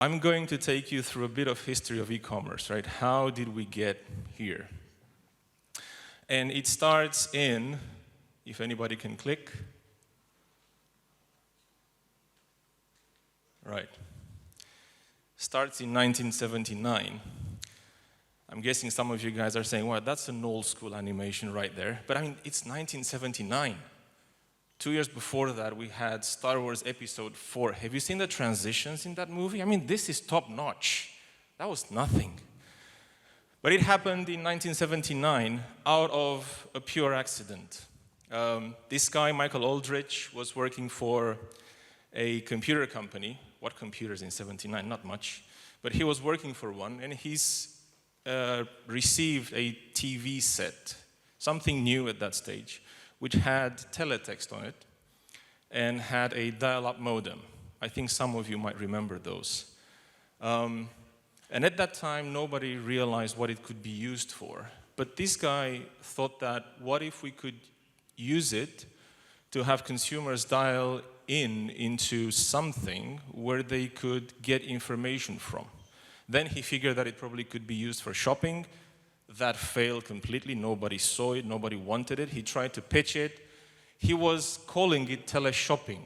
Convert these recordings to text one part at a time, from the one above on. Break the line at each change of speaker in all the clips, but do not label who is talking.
I'm going to take you through a bit of history of e-commerce, right? How did we get here? And it starts in, if anybody can click. Right. Starts in 1979. I'm guessing some of you guys are saying, well, that's an old school animation right there. But I mean, it's 1979. 2 years before that, we had Star Wars Episode 4. Have you seen the transitions in that movie? I mean, this is top-notch. That was nothing. But it happened in 1979 out of a pure accident. This guy, Michael Aldrich, was working for a computer company. What computers in 79? Not much. But he was working for one, and he's received a TV set, something new at that stage, which had teletext on it and had a dial-up modem. I think some of you might remember those. And at that time, nobody realized what it could be used for. But this guy thought that, what if we could use it to have consumers dial into something where they could get information from? Then he figured that it probably could be used for shopping. That failed completely. Nobody saw it. Nobody wanted it. He tried to pitch it. He was calling it teleshopping.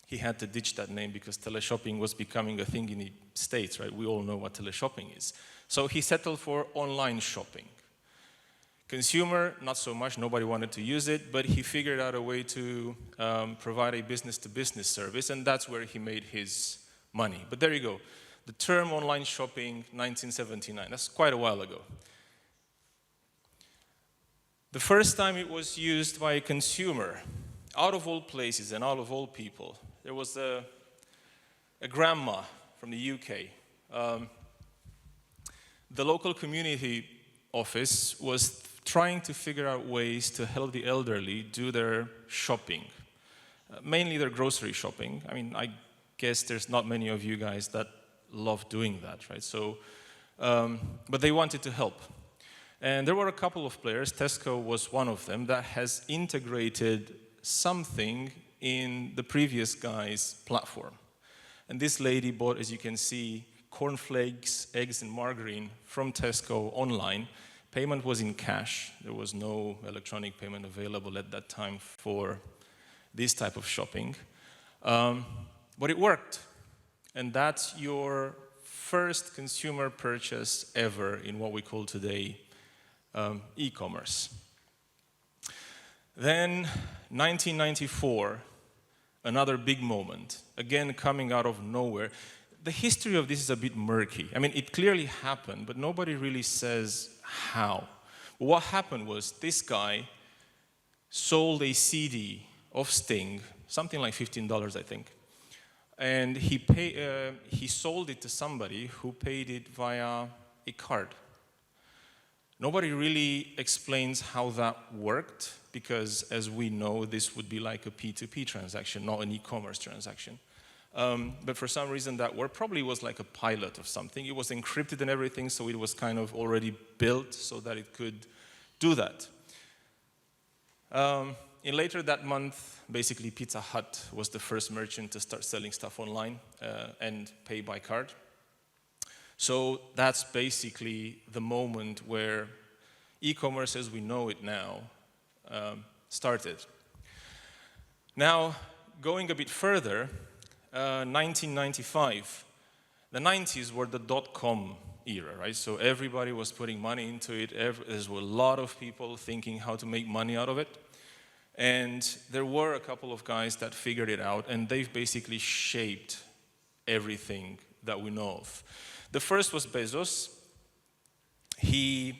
He had to ditch that name because teleshopping was becoming a thing in the States, right? We all know what teleshopping is. So he settled for online shopping. Consumer, not so much. Nobody wanted to use it, but he figured out a way to provide a business-to-business service, and that's where he made his money. But there you go. The term online shopping, 1979. That's quite a while ago. The first time it was used by a consumer, out of all places and out of all people, there was a grandma from the UK. The local community office was trying to figure out ways to help the elderly do their shopping, mainly their grocery shopping. I mean, I guess there's not many of you guys that love doing that, right? So, but they wanted to help. And there were a couple of players, Tesco was one of them, that has integrated something in the previous guy's platform. And this lady bought, as you can see, cornflakes, eggs, and margarine from Tesco online. Payment was in cash. There was no electronic payment available at that time for this type of shopping. But it worked. And that's your first consumer purchase ever in what we call today e-commerce. Then, 1994, another big moment, again coming out of nowhere. The history of this is a bit murky. I mean, it clearly happened, but nobody really says how. But what happened was this guy sold a CD of Sting, something like $15, I think. And he sold it to somebody who paid it via a card. Nobody really explains how that worked, because as we know, this would be like a P2P transaction, not an e-commerce transaction. But for some reason that worked. Probably was like a pilot of something. It was encrypted and everything, so it was kind of already built so that it could do that. Later that month, basically Pizza Hut was the first merchant to start selling stuff online and pay by card. So that's basically the moment where e-commerce as we know it now started. Now, going a bit further, 1995, the 90s were the dot-com era, right? So everybody was putting money into it. There were a lot of people thinking how to make money out of it. And there were a couple of guys that figured it out, and they've basically shaped everything that we know of. The first was Bezos. He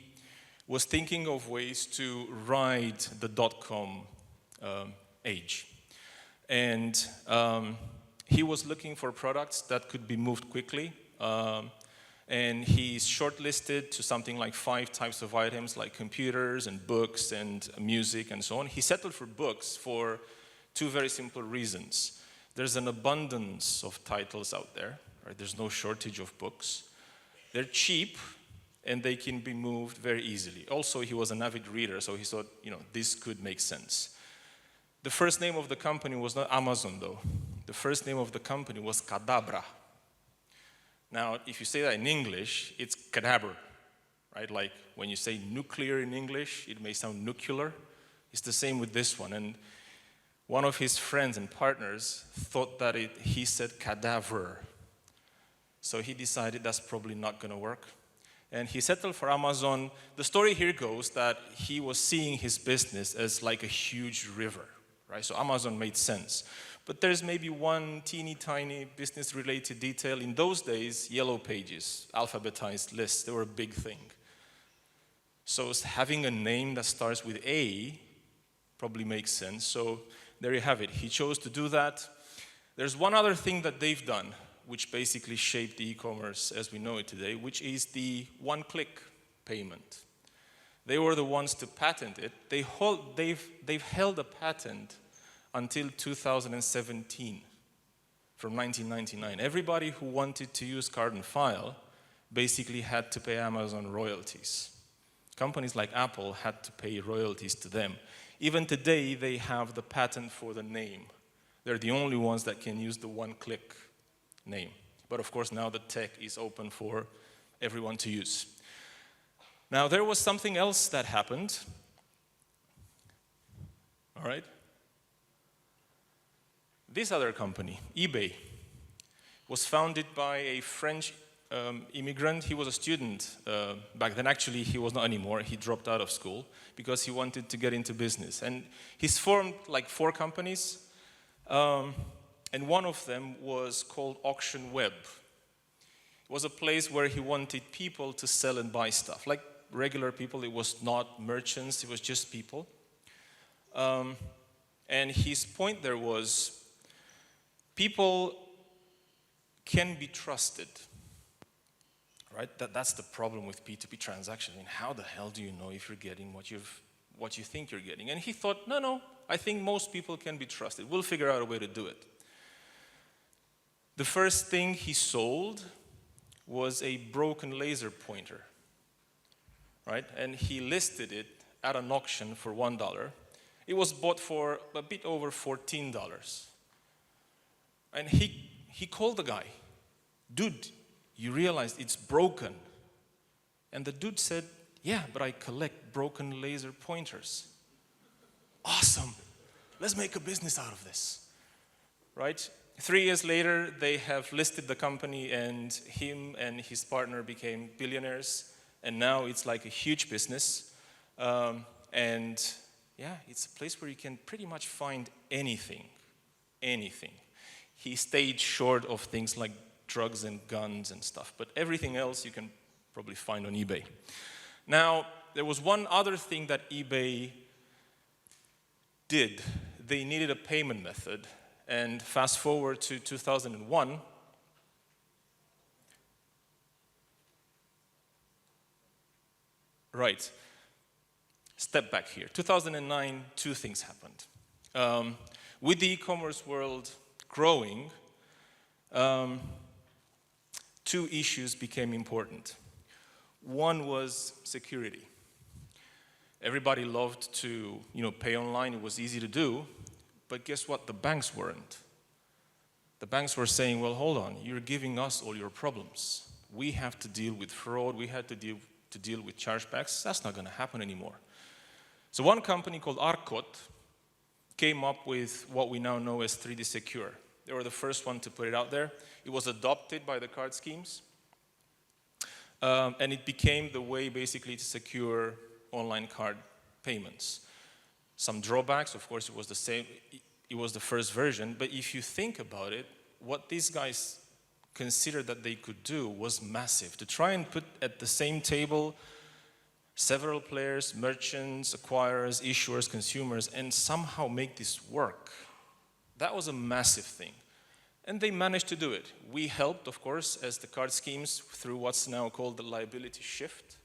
was thinking of ways to ride the dot-com age. And he was looking for products that could be moved quickly. And he's shortlisted to something like 5 types of items, like computers and books and music and so on. He settled for books for 2 very simple reasons. There's an abundance of titles out there, right? There's no shortage of books. They're cheap, and they can be moved very easily. Also, he was an avid reader, so he thought, this could make sense. The first name of the company was not Amazon, though. The first name of the company was Cadabra. Now, if you say that in English, it's cadaver, right? Like when you say nuclear in English, it may sound nuclear. It's the same with this one. And one of his friends and partners thought that he said cadaver. So he decided that's probably not going to work. And he settled for Amazon. The story here goes that he was seeing his business as like a huge river, right? So Amazon made sense. But there's maybe one teeny tiny business-related detail. In those days, yellow pages, alphabetized lists, they were a big thing. So having a name that starts with A probably makes sense. So there you have it. He chose to do that. There's one other thing that they've done, which basically shaped the e-commerce as we know it today, which is the one-click payment. They were the ones to patent it. They've held a patent until 2017, from 1999. Everybody who wanted to use card and file basically had to pay Amazon royalties. Companies like Apple had to pay royalties to them. Even today, they have the patent for the name. They're the only ones that can use the one-click name. But of course, now the tech is open for everyone to use. Now, there was something else that happened. All right? This other company, eBay, was founded by a French immigrant. He was a student back then. Actually, he was not anymore. He dropped out of school because he wanted to get into business. And he's formed like 4 companies. And one of them was called Auction Web. It was a place where he wanted people to sell and buy stuff. Like regular people, it was not merchants, it was just people. And his point there was, people can be trusted, right? That's the problem with P2P transactions. I mean, how the hell do you know if you're getting what you think you're getting? And he thought, no, I think most people can be trusted. We'll figure out a way to do it. The first thing he sold was a broken laser pointer, right? And he listed it at an auction for $1. It was bought for a bit over $14. And he called the guy, dude, you realize it's broken? And the dude said, yeah, but I collect broken laser pointers. Awesome, let's make a business out of this, right? 3 years later, they have listed the company, and him and his partner became billionaires, and now it's like a huge business. And yeah, it's a place where you can pretty much find anything. He stayed short of things like drugs and guns and stuff, but everything else you can probably find on eBay. Now, there was one other thing that eBay did. They needed a payment method. And fast forward to 2001, right, step back here. 2009, 2 things happened. With the e-commerce world growing, 2 issues became important. One was security. Everybody loved to, pay online. It was easy to do. But guess what? The banks weren't. The banks were saying, well, hold on, you're giving us all your problems. We have to deal with fraud. We had to deal with chargebacks. That's not going to happen anymore. So one company called Arcot came up with what we now know as 3D Secure. They were the first one to put it out there. It was adopted by the card schemes. And it became the way basically to secure online card payments. Some drawbacks, of course, it was the same. It was the first version, but if you think about it, what these guys considered that they could do was massive. To try and put at the same table several players, merchants, acquirers, issuers, consumers, and somehow make this work, that was a massive thing. And they managed to do it. We helped, of course, as the card schemes, through what's now called the liability shift.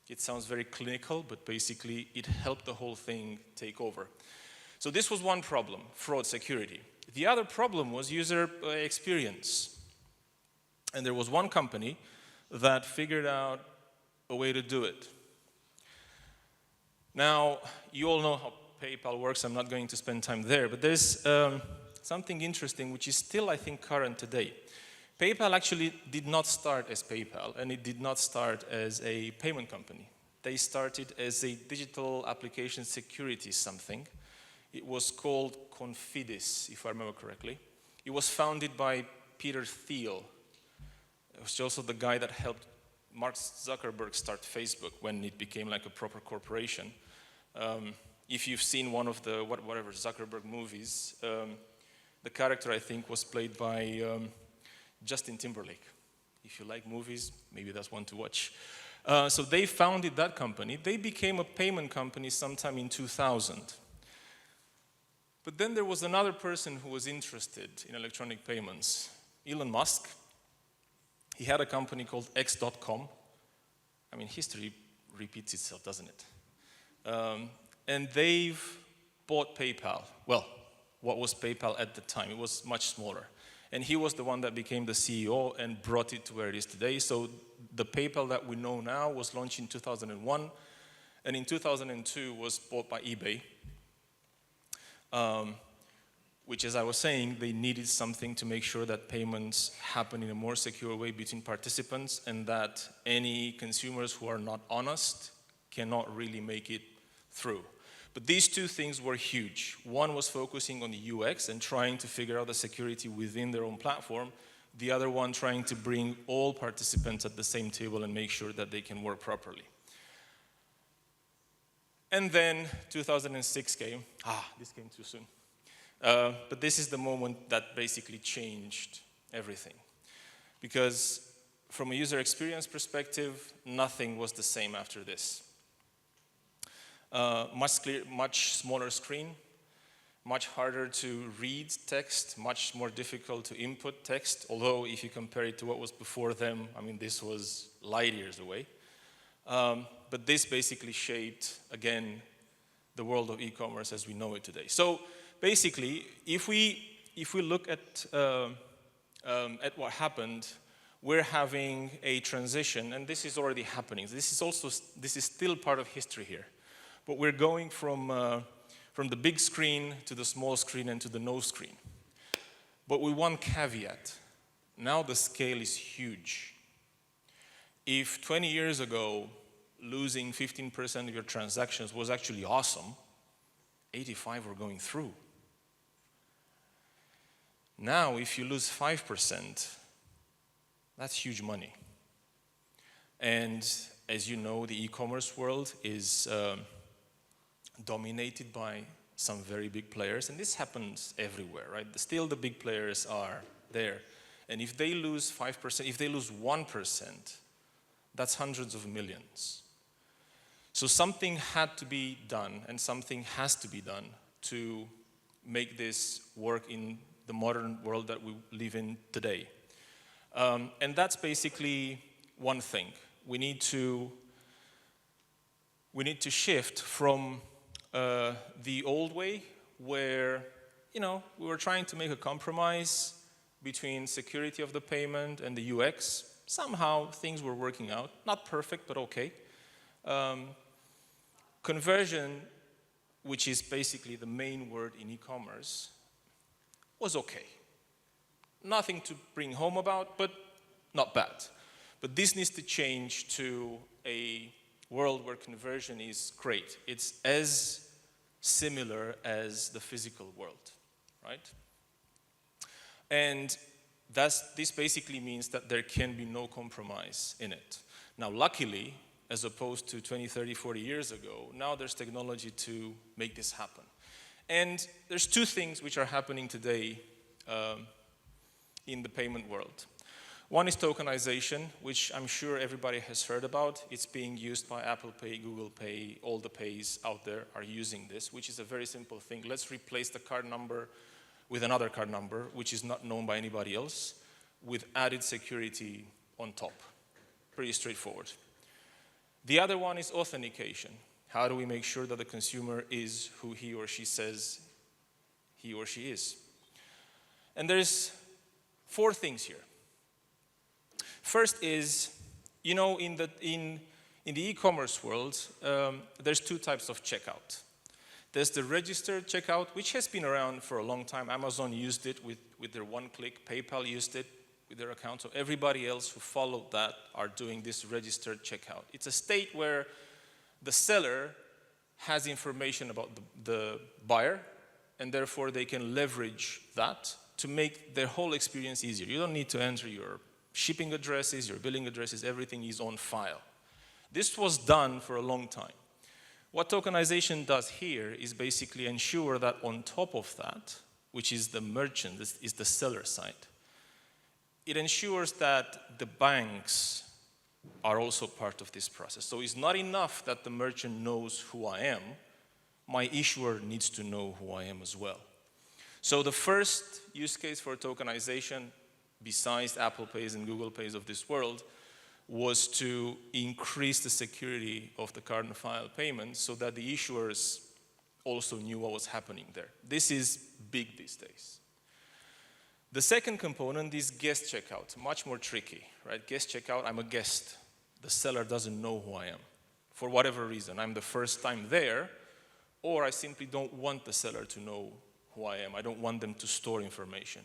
It sounds very clinical, but basically it helped the whole thing take over. So this was one problem, fraud security. The other problem was user experience. And there was one company that figured out a way to do it. Now, you all know how PayPal works. I'm not going to spend time there, but there's something interesting which is still, I think, current today. PayPal actually did not start as PayPal, and it did not start as a payment company. They started as a digital application security something. It was called Confidis, if I remember correctly. It was founded by Peter Thiel. It was also the guy that helped Mark Zuckerberg start Facebook when it became like a proper corporation. If you've seen one of the whatever Zuckerberg movies, the character I think was played by Justin Timberlake. If you like movies, maybe that's one to watch. So they founded that company. They became a payment company sometime in 2000. But then there was another person who was interested in electronic payments, Elon Musk. He had a company called X.com. I mean, history repeats itself, doesn't it? And they've bought PayPal. Well, what was PayPal at the time? It was much smaller. And he was the one that became the CEO and brought it to where it is today. So the PayPal that we know now was launched in 2001, and in 2002 was bought by eBay, which, as I was saying, they needed something to make sure that payments happen in a more secure way between participants, and that any consumers who are not honest cannot really make it through. But these two things were huge. One was focusing on the UX and trying to figure out the security within their own platform. The other one trying to bring all participants at the same table and make sure that they can work properly. And then 2006 came. This came too soon. But this is the moment that basically changed everything. Because from a user experience perspective, nothing was the same after this. Much smaller screen, much harder to read text, much more difficult to input text, although if you compare it to what was before them, I mean, this was light years away. But this basically shaped, again, the world of e-commerce as we know it today. So basically, if we look at what happened, we're having a transition, and this is already happening. This is still part of history here. But we're going from the big screen to the small screen and to the no screen. But with one caveat. Now the scale is huge. If 20 years ago, losing 15% of your transactions was actually awesome, 85 were going through. Now, if you lose 5%, that's huge money. And as you know, the e-commerce world is dominated by some very big players, and this happens everywhere, right? Still the big players are there. And if they lose 5%, if they lose 1%, that's hundreds of millions. So something had to be done, and something has to be done to make this work in the modern world that we live in today. And that's basically one thing. We need to shift from the old way where, we were trying to make a compromise between security of the payment and the UX. Somehow things were working out. Not perfect, but okay. Conversion, which is basically the main word in e-commerce, was okay. Nothing to bring home about, but not bad. But this needs to change to a world where conversion is great. It's as similar as the physical world, right? And this basically means that there can be no compromise in it. Now, luckily, as opposed to 20, 30, 40 years ago, now there's technology to make this happen. And there's two things which are happening today in the payment world. One is tokenization, which I'm sure everybody has heard about. It's being used by Apple Pay, Google Pay, all the pays out there are using this, which is a very simple thing. Let's replace the card number with another card number, which is not known by anybody else, with added security on top. Pretty straightforward. The other one is authentication. How do we make sure that the consumer is who he or she says he or she is? And there's 4 things here. First is, in the e-commerce world, there's 2 types of checkout. There's the registered checkout, which has been around for a long time. Amazon used it with their one-click. PayPal used it. with their account. So everybody else who followed that are doing this registered checkout. It's a state where the seller has information about the buyer, and therefore they can leverage that to make their whole experience easier. You don't need to enter your shipping addresses, your billing addresses, everything is on file. This was done for a long time. What tokenization does here is basically ensure that on top of that, which is the merchant, this is the seller side, it ensures that the banks are also part of this process. So it's not enough that the merchant knows who I am, my issuer needs to know who I am as well. So the first use case for tokenization, besides Apple Pays and Google Pays of this world, was to increase the security of the card and file payments so that the issuers also knew what was happening there. This is big these days. The second component is guest checkout, much more tricky, right? Guest checkout, I'm a guest. The seller doesn't know who I am. For whatever reason, I'm the first time there, or I simply don't want the seller to know who I am. I don't want them to store information.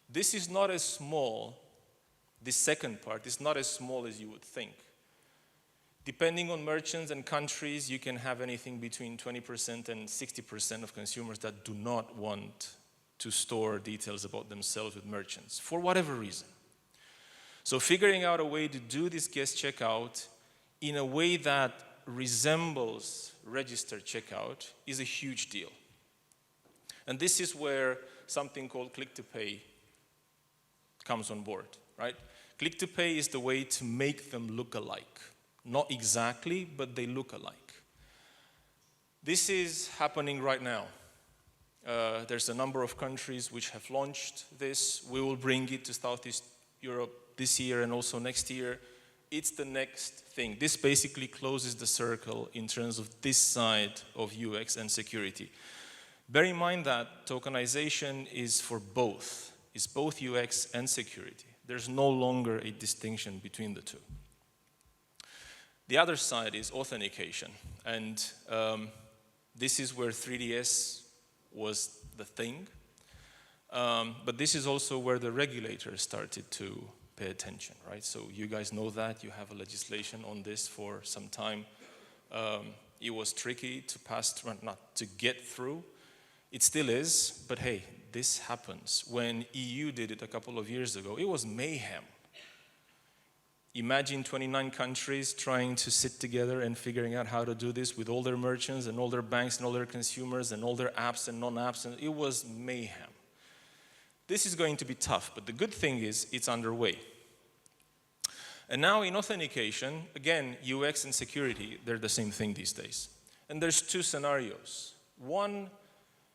This is not as small, this second part is not as small as you would think. Depending on merchants and countries, you can have anything between 20% and 60% of consumers that do not want to store details about themselves with merchants, for whatever reason. So figuring out a way to do this guest checkout in a way that resembles registered checkout is a huge deal. And this is where something called click-to-pay comes on board, right? Click-to-pay is the way to make them look alike. Not exactly, but they look alike. This is happening right now. There's a number of countries which have launched this. We will bring it to Southeast Europe this year and also next year. It's the next thing. This basically closes the circle in terms of this side of UX and security. Bear in mind that tokenization is for both. It's both UX and security. There's no longer a distinction between the two. The other side is authentication. And this is where 3DS was the thing. But this is also where the regulators started to pay attention, right? So you guys know that. You have a legislation on this for some time. It was tricky to pass, not to get through. It still is, but hey, this happens. When EU did it a couple of years ago, it was mayhem. Imagine 29 countries trying to sit together and figuring out how to do this with all their merchants and all their banks and all their consumers and all their apps and non-apps, and it was mayhem. This is going to be tough, but the good thing is it's underway. And now in authentication, again, UX and security, they're the same thing these days. And there's two scenarios. One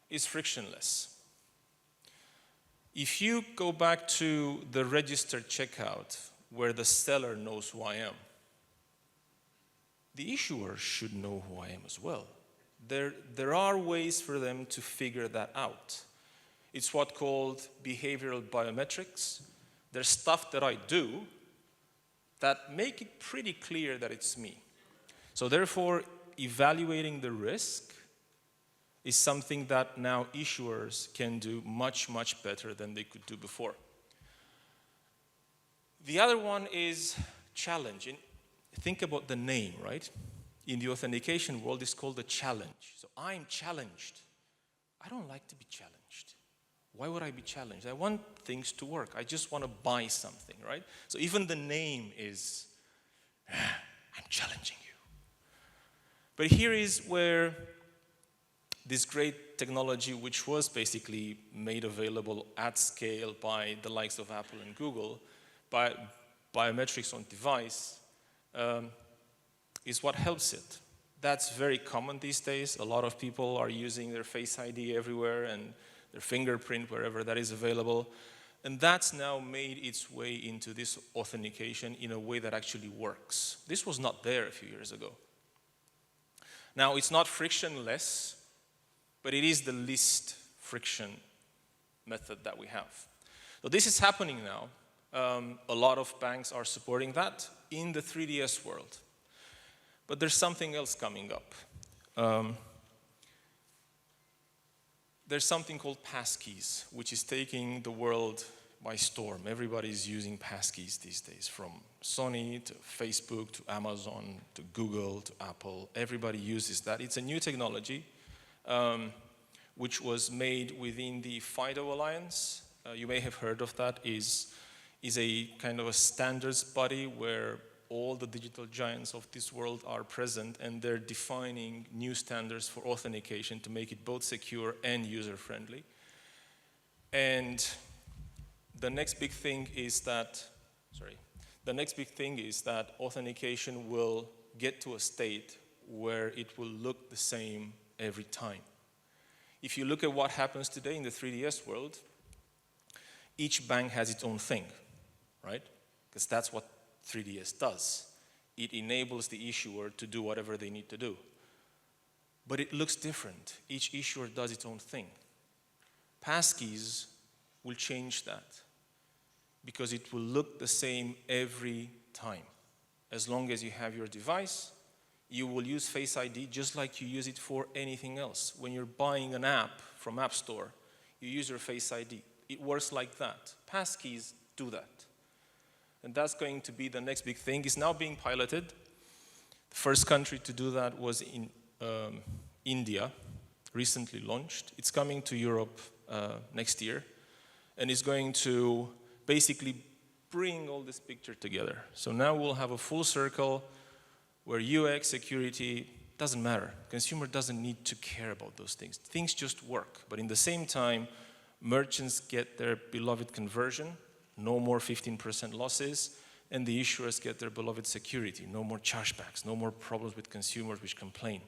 is frictionless. If you go back to the registered checkout where the seller knows who I am, the issuer should know who I am as well. There are ways for them to figure that out. It's what's called behavioral biometrics. There's stuff that I do that make it pretty clear that it's me. So therefore, evaluating the risk is something that now issuers can do much, much better than they could do before. The other one is challenge. And think about the name, right? In the authentication world, it's called a challenge. So I'm challenged. I don't like to be challenged. Why would I be challenged? I want things to work. I just want to buy something, right? So even the name is, I'm challenging you. But here is where this great technology, which was basically made available at scale by the likes of Apple and Google, by biometrics on device, is what helps it. That's very common these days. A lot of people are using their Face ID everywhere and their fingerprint wherever that is available. And that's now made its way into this authentication in a way that actually works. This was not there a few years ago. Now, it's not frictionless, but it is the least friction method that we have. So this is happening now. A lot of banks are supporting that in the 3DS world. But there's something else coming up. There's something called passkeys, which is taking the world by storm. Everybody's using passkeys these days, from Sony to Facebook to Amazon to Google to Apple. Everybody uses that. It's a new technology which was made within the FIDO Alliance. You may have heard of that. Is a kind of a standards body where all the digital giants of this world are present, and they're defining new standards for authentication to make it both secure and user-friendly. And the next big thing is that, authentication will get to a state where it will look the same every time. If you look at what happens today in the 3DS world, each bank has its own thing, right? Because that's what 3DS does. It enables the issuer to do whatever they need to do. But it looks different. Each issuer does its own thing. Passkeys will change that, because it will look the same every time. As long as you have your device, you will use Face ID just like you use it for anything else. When you're buying an app from App Store, you use your Face ID. It works like that. Passkeys do that. And that's going to be the next big thing. It's now being piloted. The first country to do that was in India, recently launched. It's coming to Europe next year, and it's going to basically bring all this picture together. So now we'll have a full circle where UX, security, doesn't matter. Consumer doesn't need to care about those things. Things just work. But in the same time, merchants get their beloved conversion, no more 15% losses, and the issuers get their beloved security, no more chargebacks, no more problems with consumers which complain.